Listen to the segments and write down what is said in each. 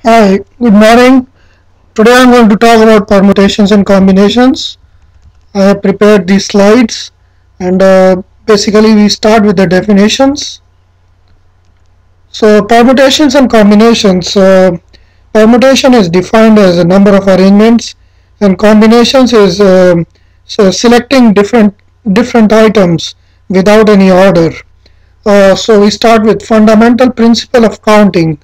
Hi, good morning. Today I'm going to talk about permutations and combinations. I have prepared these slides and basically we start with the definitions. So permutations and combinations. Permutation is defined as a number of arrangements and combinations is selecting different items without any order. So we start with fundamental principle of counting.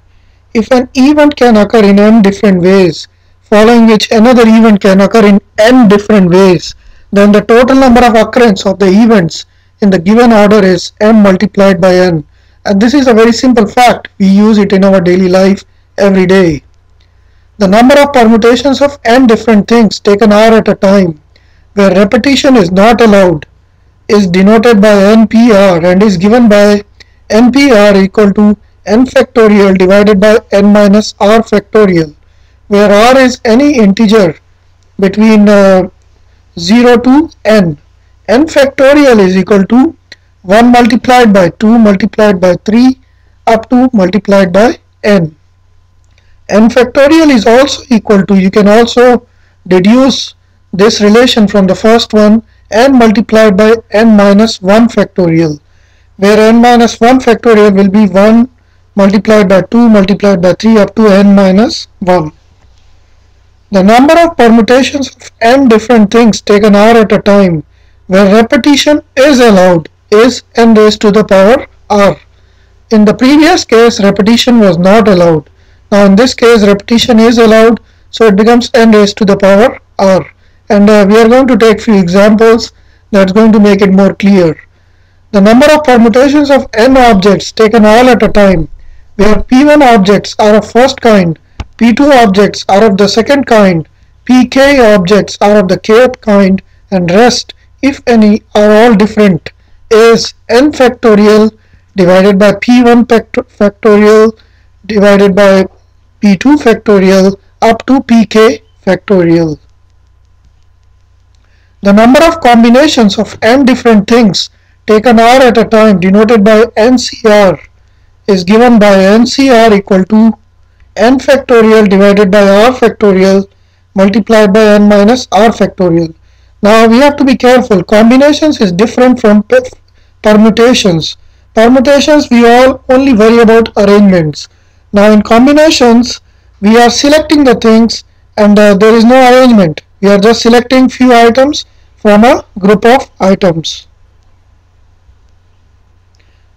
If an event can occur in n different ways, following which another event can occur in n different ways, then the total number of occurrence of the events in the given order is m multiplied by n. And this is a very simple fact. We use it in our daily life every day. The number of permutations of n different things taken r at a time, where repetition is not allowed, is denoted by NPR and is given by NPR equal to n factorial divided by n minus r factorial, where r is any integer between 0 to n. N factorial is equal to 1 multiplied by 2 multiplied by 3 up to multiplied by n. N factorial is also equal to, you can also deduce this relation from the first one, n multiplied by n minus 1 factorial, where n minus 1 factorial will be 1 multiplied by 2 multiplied by 3 up to n minus 1. The number of permutations of n different things taken r at a time, where repetition is allowed, is n raised to the power r. In the previous case, repetition was not allowed. Now in this case, repetition is allowed, so it becomes n raised to the power r. And we are going to take few examples that's going to make it more clear. The number of permutations of n objects taken all at a time, where p1 objects are of first kind, p2 objects are of the second kind, pk objects are of the kth kind, and rest, if any, are all different, is n factorial divided by p1 factorial divided by p2 factorial up to pk factorial. The number of combinations of n different things taken r at a time, denoted by NCR, is given by NCR equal to n factorial divided by r factorial multiplied by n minus r factorial. Now we have to be careful. Combinations is different from permutations. Permutations, we all only worry about arrangements. Now in combinations, we are selecting the things and there is no arrangement. We are just selecting few items from a group of items.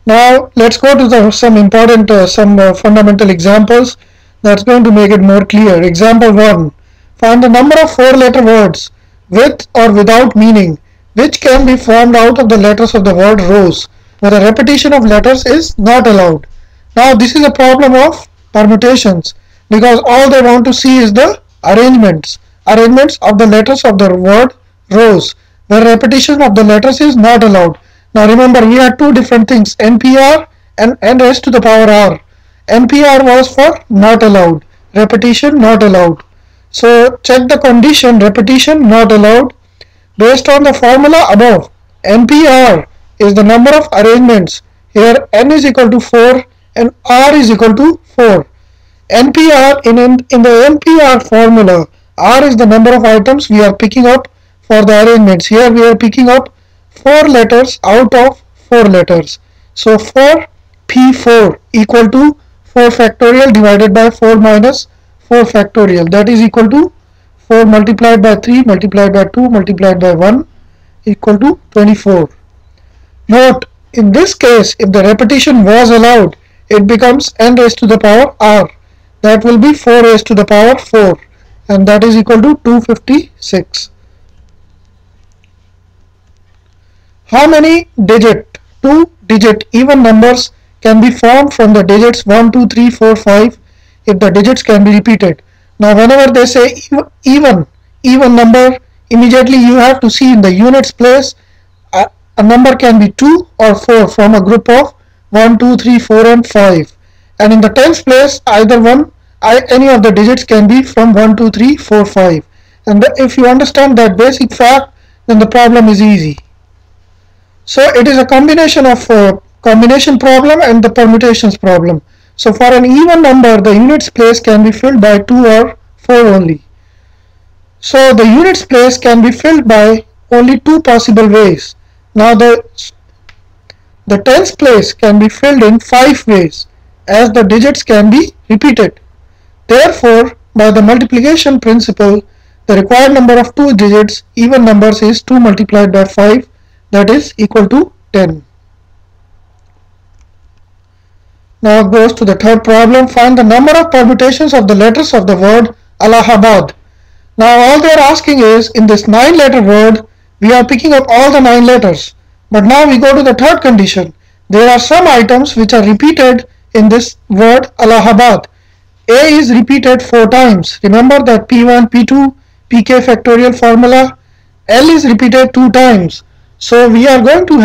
Now let's go to some important, fundamental examples that's going to make it more clear. Example 1. Find the number of 4-letter words with or without meaning which can be formed out of the letters of the word rose, where a repetition of letters is not allowed. Now this is a problem of permutations, because all they want to see is the arrangements of the letters of the word rose, where repetition of the letters is not allowed. Now remember, we had two different things, NPR and n raised to the power r. NPR was for not allowed, repetition not allowed. So check the condition, repetition not allowed. Based on the formula above, NPR is the number of arrangements. Here n is equal to 4 and r is equal to 4. NPR, in the NPR formula, r is the number of items we are picking up for the arrangements. Here we are picking up 4 letters out of 4 letters. So 4 P4 equal to 4 factorial divided by 4 minus 4 factorial. That is equal to 4 multiplied by 3 multiplied by 2 multiplied by 1 equal to 24. Note, in this case, if the repetition was allowed, it becomes n raised to the power r. That will be 4 raised to the power 4, and that is equal to 256. How many two-digit even numbers can be formed from the digits 1, 2, 3, 4, 5 if the digits can be repeated? Now whenever they say even number, immediately you have to see in the units place a number can be 2 or 4 from a group of 1, 2, 3, 4 and 5. And in the tens place, any of the digits can be from 1, 2, 3, 4, 5. And if you understand that basic fact, then the problem is easy. So it is a combination of combination problem and the permutations problem. So for an even number, the units place can be filled by 2 or 4 only. So the units place can be filled by only 2 possible ways. Now the tens place can be filled in 5 ways, as the digits can be repeated. Therefore, by the multiplication principle, the required number of 2 digits even numbers is 2 multiplied by 5, that is equal to 10. Now it goes to the third problem. Find the number of permutations of the letters of the word Allahabad. Now all they are asking is, in this 9-letter word, we are picking up all the 9 letters. But now we go to the third condition. There are some items which are repeated in this word Allahabad. A is repeated 4 times. Remember that P1, P2, Pk factorial formula. L is repeated 2 times. So we are going to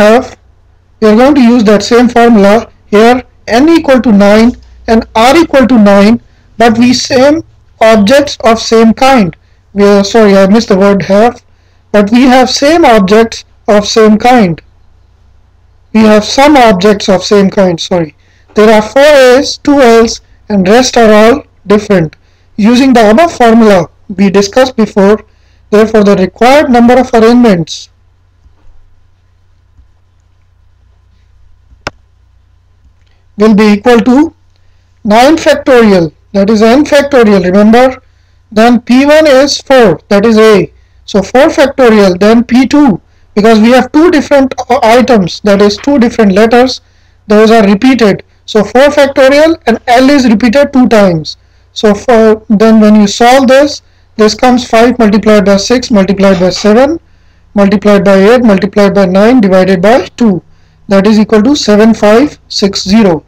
use that same formula here. N equal to 9 and R equal to 9, but we same objects of same kind. Sorry, I missed the word have, but we have same objects of same kind. We have some objects of same kind, sorry. There are 4 A's, 2 L's and rest are all different. Using the above formula we discussed before, therefore the required number of arrangements will be equal to 9 factorial, that is n factorial, remember. Then P1 is 4, that is A. So 4 factorial, then P2, because we have 2 different items, that is 2 different letters, those are repeated. So 4 factorial and L is repeated 2 times. So then when you solve this comes 5 multiplied by 6 multiplied by 7 multiplied by 8 multiplied by 9 divided by 2. That is equal to 7560.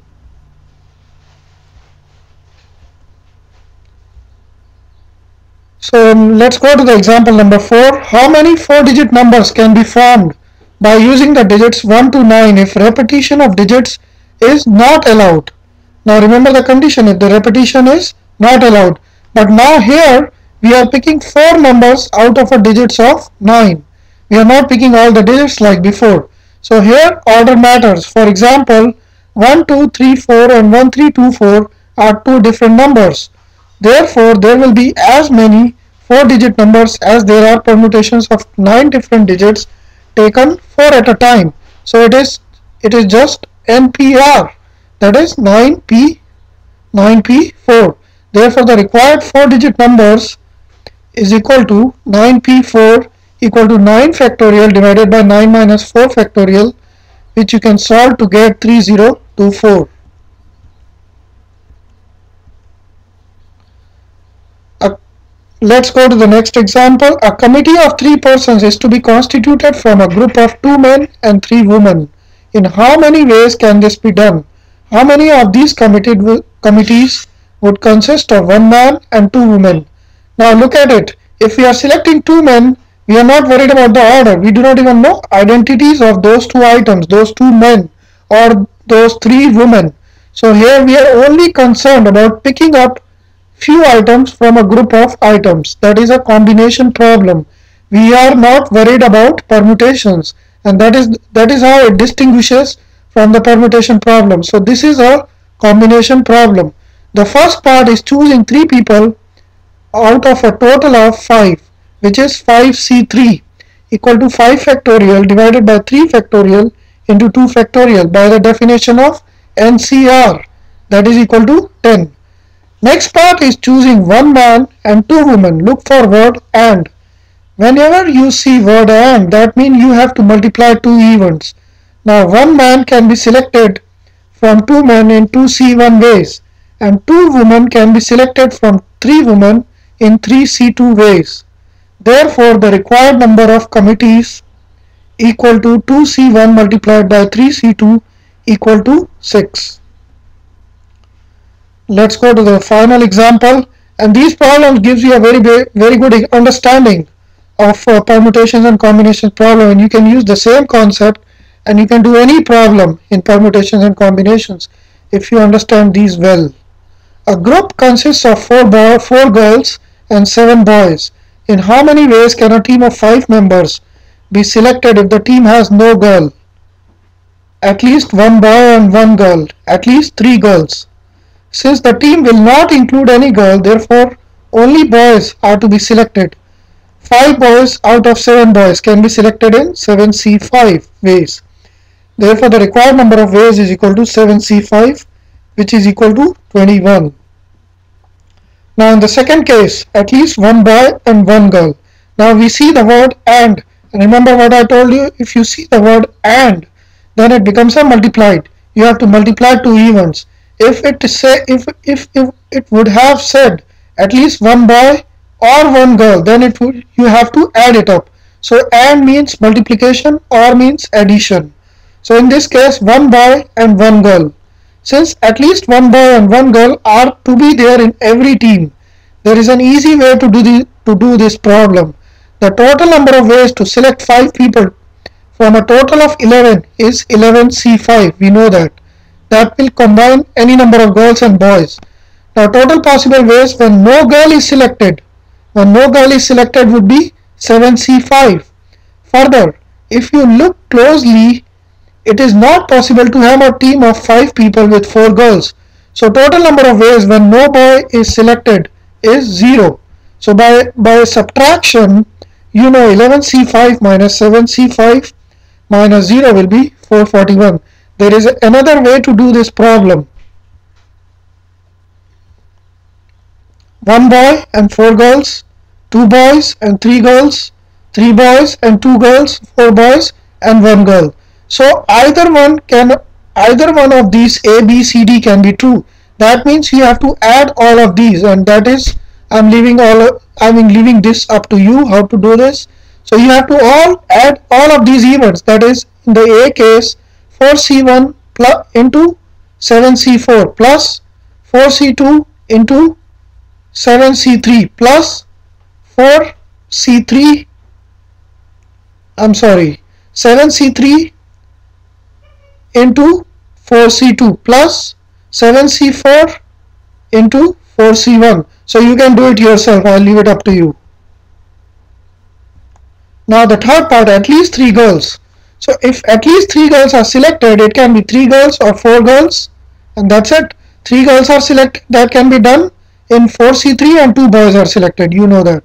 So let's go to the example number 4. How many 4-digit numbers can be formed by using the digits 1 to 9 if repetition of digits is not allowed? Now remember the condition, if the repetition is not allowed. But now here we are picking 4 numbers out of a digits of 9. We are not picking all the digits like before. So here order matters. For example, 1, 2, 3, 4 and 1, 3, 2, 4 are 2 different numbers. Therefore, there will be as many 4-digit numbers as there are permutations of 9 different digits taken 4 at a time. So it is just NPR, that is 9P4. Therefore, the required 4-digit numbers is equal to 9P4 equal to 9 factorial divided by 9 minus 4 factorial, which you can solve to get 3024. Let's go to the next example. A committee of 3 persons is to be constituted from a group of 2 men and 3 women. In how many ways can this be done? How many of these committees would consist of 1 man and 2 women? Now look at it. If we are selecting 2 men, we are not worried about the order. We do not even know identities of those 2 items, those 2 men or those 3 women. So here we are only concerned about picking up few items from a group of items. That is a combination problem. We are not worried about permutations, and that is how it distinguishes from the permutation problem. So this is a combination problem. The first part is choosing 3 people out of a total of 5, which is 5C3 equal to 5 factorial divided by 3 factorial into 2 factorial by the definition of NCR, that is equal to 10. Next part is choosing 1 man and 2 women. Look for word and. Whenever you see word and, that means you have to multiply 2 events. Now 1 man can be selected from 2 men in 2C1 ways, and 2 women can be selected from 3 women in 3C2 ways. Therefore, the required number of committees equal to 2C1 multiplied by 3C2 equal to 6. Let's go to the final example, and these problems gives you a very good understanding of permutations and combinations problem, and you can use the same concept and you can do any problem in permutations and combinations if you understand these well. A group consists of 4 girls and 7 boys. In how many ways can a team of 5 members be selected if the team has no girl? At least 1 boy and 1 girl, at least 3 girls. Since the team will not include any girl, therefore only boys are to be selected. 5 boys out of 7 boys can be selected in 7C5 ways. Therefore the required number of ways is equal to 7C5, which is equal to 21. Now in the second case, at least one boy and one girl. Now we see the word and remember what I told you, if you see the word and, then it becomes a multiplied. You have to multiply two events. If it would have said at least one boy or one girl, then you have to add it up. So and means multiplication, or means addition. So in this case, one boy and one girl. Since at least one boy and one girl are to be there in every team, there is an easy way to do this problem. The total number of ways to select 5 people from a total of 11 is 11C5. We know that. That will combine any number of girls and boys. Now total possible ways when no girl is selected. When no girl is selected would be 7C5. Further, if you look closely, it is not possible to have a team of 5 people with 4 girls. So total number of ways when no boy is selected is 0. So by subtraction, you know 11C5 minus 7C5 minus 0 will be 441. There is another way to do this problem. 1 boy and 4 girls, 2 boys and 3 girls, 3 boys and 2 girls, 4 boys and 1 girl. So either one of these A, B, C, D can be true. That means you have to add all of these, and that is I'm leaving this up to you how to do this. So you have to add all of these events. That is, in the A case, 4C1 into 7C4 plus 4C2 into 7C3 plus 7C3 into 4C2 plus 7C4 into 4C1. So you can do it yourself. I'll leave it up to you. Now the third part, at least 3 girls. So if at least 3 girls are selected, it can be 3 girls or 4 girls, and that's it. 3 girls are selected. That can be done in 4C3, and 2 boys are selected. You know that.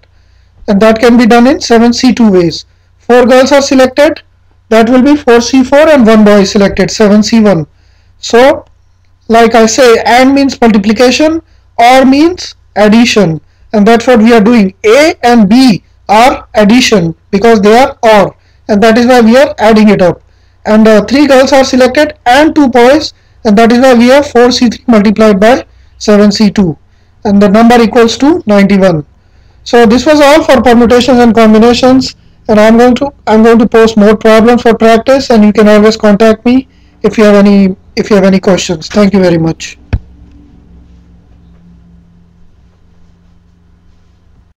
And that can be done in 7C2 ways. 4 girls are selected. That will be 4C4 and 1 boy is selected, 7C1. So like I say, and means multiplication, or means addition, and that's what we are doing. A and B are addition because they are or, and that is why we are adding it up. And 3 girls are selected and 2 boys, and that is why we have 4C3 multiplied by 7C2, and the number equals to 91. So this was all for permutations and combinations, and I'm going to post more problems for practice, and you can always contact me if you have any questions. Thank you very much.